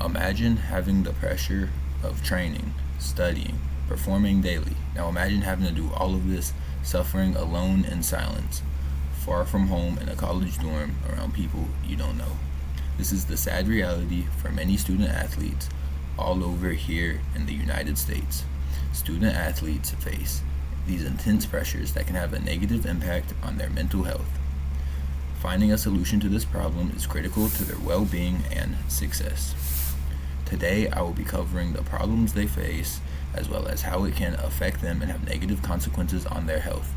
Imagine having the pressure of training, studying, performing daily. Now imagine having to do all of this suffering alone in silence, far from home in a college dorm around people you don't know. This is the sad reality for many student athletes all over here in the United States. Student athletes face these intense pressures that can have a negative impact on their mental health. Finding a solution to this problem is critical to their well-being and success. Today, I will be covering the problems they face as well as how it can affect them and have negative consequences on their health.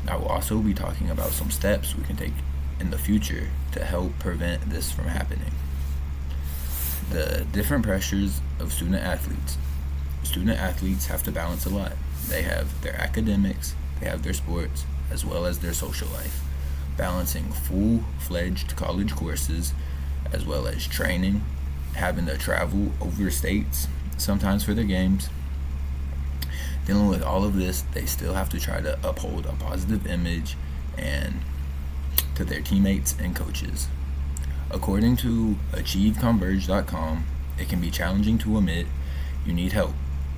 I will also be talking about some steps we can take in the future to help prevent this from happening. The different pressures of student athletes. Student athletes have to balance a lot. They have their academics, they have their sports, as well as their social life. Balancing full-fledged college courses, as well as training, having to travel over states, sometimes for their games. Dealing with all of this, they still have to try to uphold a positive image and to their teammates and coaches. According to AchieveConverge.com, it can be challenging to admit you need help,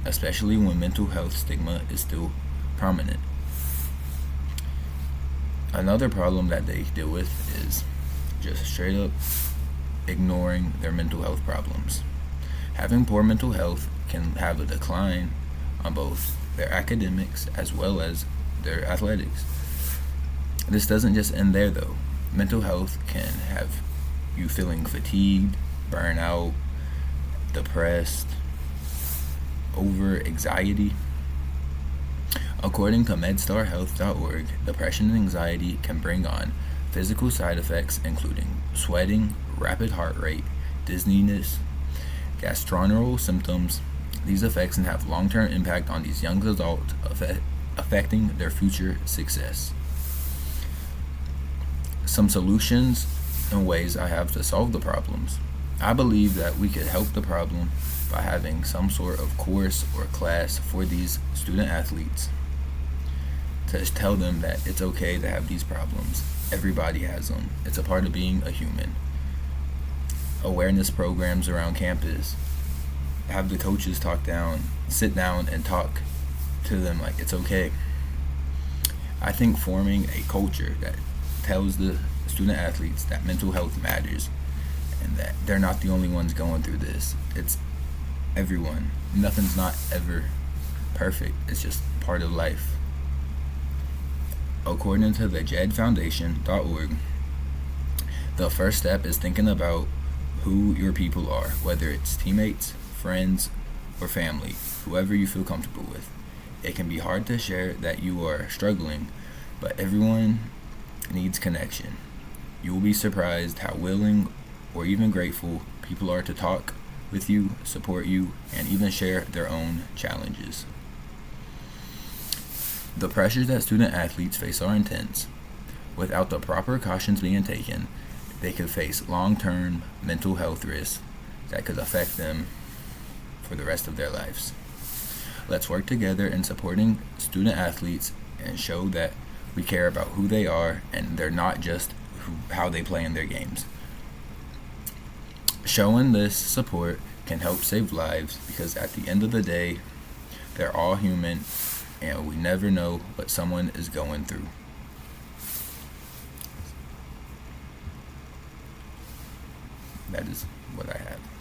especially when mental health stigma is still prominent. Another problem that they deal with is just straight up ignoring their mental health problems. Having poor mental health can have a decline on both their academics as well as their athletics. This doesn't just end there though. Mental health can have you feeling fatigued, burnout, depressed, over anxiety. According to MedStarHealth.org, depression and anxiety can bring on physical side effects including sweating, rapid heart rate, dizziness, gastrointestinal symptoms. These effects can have long-term impact on these young adults, affecting their future success. Some solutions and ways I have to solve the problems. I believe that we could help the problem by having some sort of course or class for these student athletes to tell them that it's okay to have these problems. Everybody has them. It's a part of being a human. Awareness programs around campus. Have the coaches sit down and talk to them like it's okay. I think forming a culture that tells the student athletes that mental health matters and that they're not the only ones going through this. It's everyone. Nothing's not ever perfect. It's just part of life. According to the jedfoundation.org, the first step is thinking about who your people are, whether it's teammates, friends, or family, whoever you feel comfortable with. It can be hard to share that you are struggling, but everyone needs connection. You will be surprised how willing or even grateful people are to talk with you, support you, and even share their own challenges. The pressures that student athletes face are intense. Without the proper cautions being taken, they could face long-term mental health risks that could affect them for the rest of their lives. Let's work together in supporting student athletes and show that we care about who they are and they're not just how they play in their games. Showing this support can help save lives because at the end of the day, they're all human and we never know what someone is going through. That is what I have.